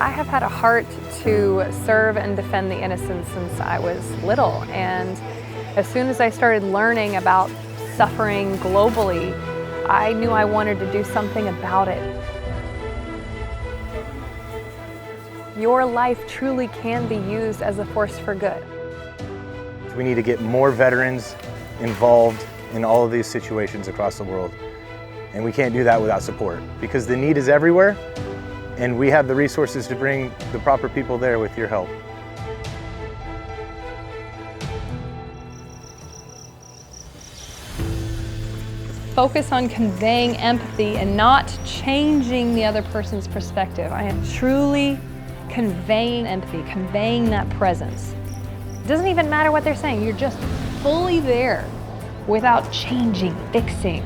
I have had a heart to serve and defend the innocent since I was little, and as soon as I started learning about suffering globally, I knew I wanted to do something about it. Your life truly can be used as a force for good. We need to get more veterans involved in all of these situations across the world. And we can't do that without support, because the need is everywhere, and we have the resources to bring the proper people there with your help. Focus on conveying empathy and not changing the other person's perspective. I am truly conveying empathy, conveying that presence. It doesn't even matter what they're saying, you're just fully there without changing, fixing.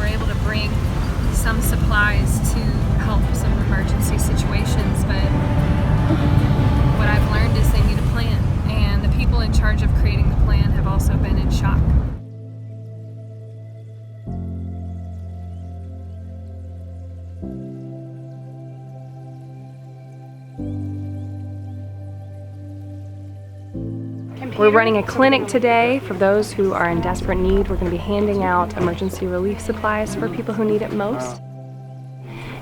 Able to bring some supplies to help some emergency situations, but what I've learned is they need a plan, and the people in charge of creating the plan have also been in shock. We're running a clinic today for those who are in desperate need. We're going to be handing out emergency relief supplies for people who need it most.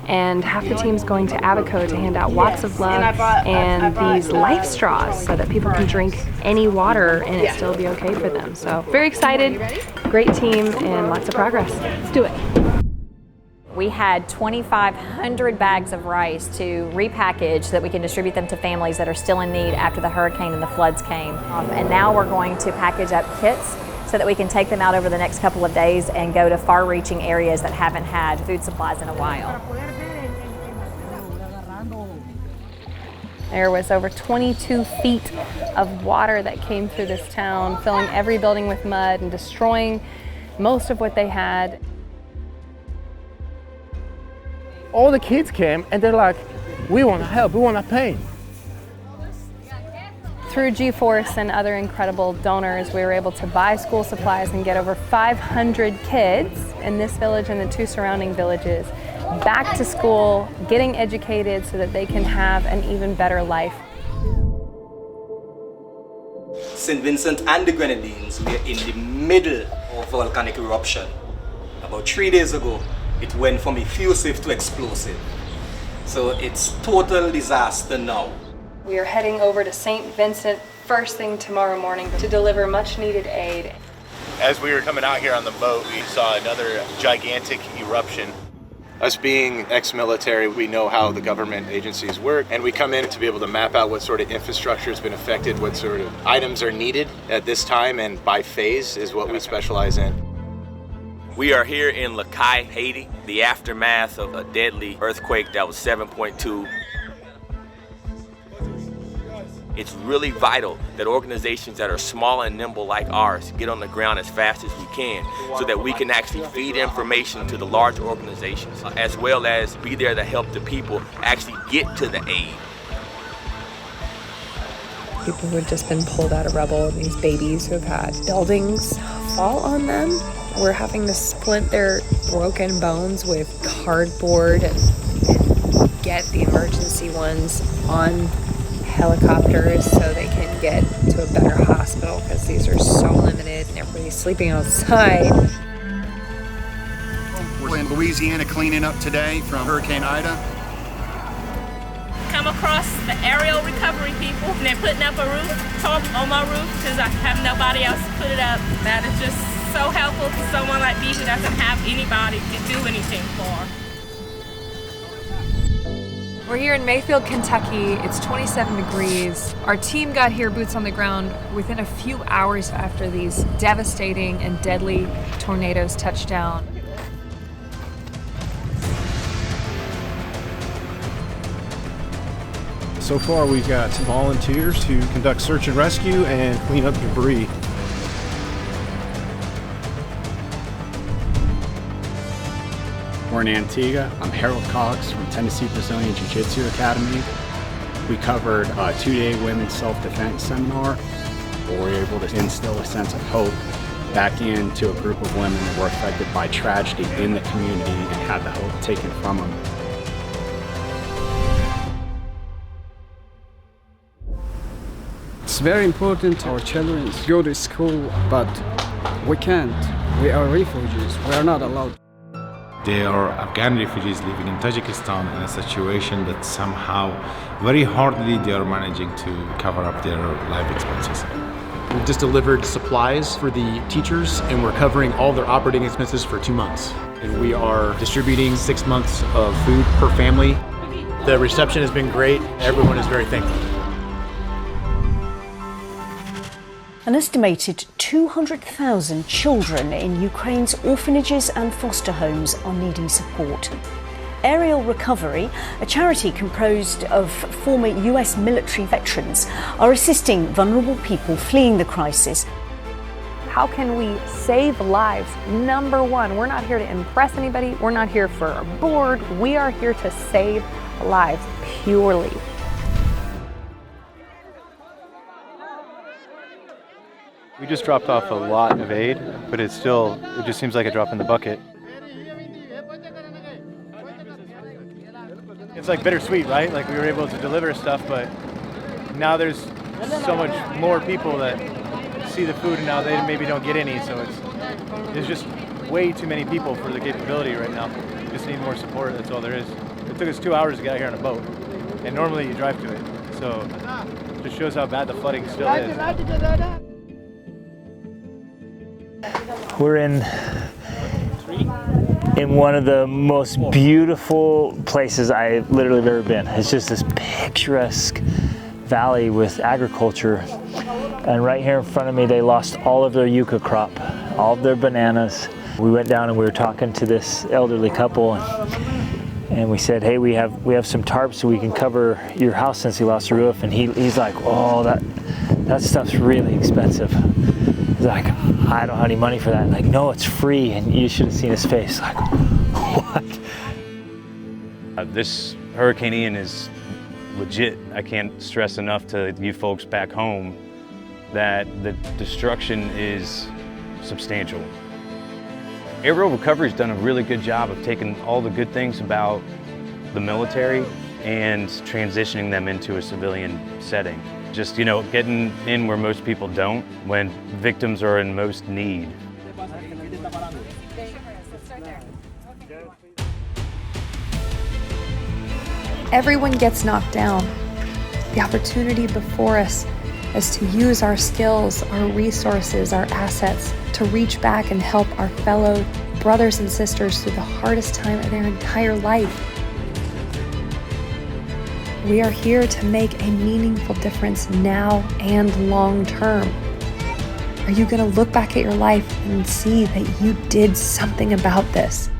And half the team's going to Abaco to hand out watts of love and these life straws so that people can drink any water and it still be okay for them. So very excited, great team, and lots of progress. Let's do it. We had 2,500 bags of rice to repackage so that we can distribute them to families that are still in need after the hurricane and the floods came. And now we're going to package up kits so that we can take them out over the next couple of days and go to far-reaching areas that haven't had food supplies in a while. There was over 22 feet of water that came through this town, filling every building with mud and destroying most of what they had. All the kids came and they're like, we want to help, we want to pay. Through G-Force and other incredible donors, we were able to buy school supplies and get over 500 kids in this village and the two surrounding villages back to school, getting educated so that they can have an even better life. St. Vincent and the Grenadines were in the middle of volcanic eruption. About 3 days ago, it went from effusive to explosive. So it's total disaster now. We are heading over to St. Vincent first thing tomorrow morning to deliver much needed aid. As we were coming out here on the boat, we saw another gigantic eruption. Us being ex-military, we know how the government agencies work, and we come in to be able to map out what sort of infrastructure has been affected, what sort of items are needed at this time, and by phase is what we specialize in. We are here in Haiti, the aftermath of a deadly earthquake that was 7.2. It's really vital that organizations that are small and nimble like ours get on the ground as fast as we can so that we can actually feed information to the large organizations as well as be there to help the people actually get to the aid. People who had just been pulled out of rubble and these babies who have had buildings fall on them. We're having to splint their broken bones with cardboard and get the emergency ones on helicopters so they can get to a better hospital because these are so limited and everybody's sleeping outside. We're in Louisiana cleaning up today from Hurricane Ida. Come across the aerial recovery people and they're putting up a roof, top on my roof because I have nobody else to put it up. That is just so helpful to someone like me who doesn't have anybody to do anything for. We're here in Mayfield, Kentucky. It's 27 degrees. Our team got here boots on the ground within a few hours after these devastating and deadly tornadoes touched down. So far we've got volunteers to conduct search and rescue and clean up debris. We're in Antigua. I'm Harold Cox from Tennessee Brazilian Jiu-Jitsu Academy. We covered a 2-day women's self-defense seminar where we were able to instill a sense of hope back into a group of women that were affected by tragedy in the community and had the hope taken from them. It's very important our children go to school, but we can't. We are refugees. We are not allowed. There are Afghan refugees living in Tajikistan in a situation that somehow, very hardly, they are managing to cover up their life expenses. We've just delivered supplies for the teachers, and we're covering all their operating expenses for 2 months. And we are distributing 6 months of food per family. The reception has been great. Everyone is very thankful. An estimated 200,000 children in Ukraine's orphanages and foster homes are needing support. Aerial Recovery, a charity composed of former US military veterans, are assisting vulnerable people fleeing the crisis. How can we save lives? Number one, we're not here to impress anybody. We're not here for a board. We are here to save lives purely. We just dropped off a lot of aid, but it just seems like a drop in the bucket. It's like bittersweet, right? Like we were able to deliver stuff, but now there's so much more people that see the food and now they maybe don't get any, so there's just way too many people for the capability right now. We just need more support, that's all there is. It took us 2 hours to get out here on a boat, and normally you drive to it, so it just shows how bad the flooding still is. We're in one of the most beautiful places I've literally ever been. It's just this picturesque valley with agriculture. And right here in front of me, they lost all of their yucca crop, all of their bananas. We went down and we were talking to this elderly couple and we said, hey, we have some tarps so we can cover your house since you lost the roof. And he's like, oh, that stuff's really expensive. He's like, I don't have any money for that. And like, no, it's free. And you should have seen his face. Like, what? This Hurricane Ian is legit. I can't stress enough to you folks back home that the destruction is substantial. Aerial Recovery's done a really good job of taking all the good things about the military and transitioning them into a civilian setting. Just, getting in where most people don't, when victims are in most need. Everyone gets knocked down. The opportunity before us is to use our skills, our resources, our assets to reach back and help our fellow brothers and sisters through the hardest time of their entire life. We are here to make a meaningful difference now and long term. Are you going to look back at your life and see that you did something about this?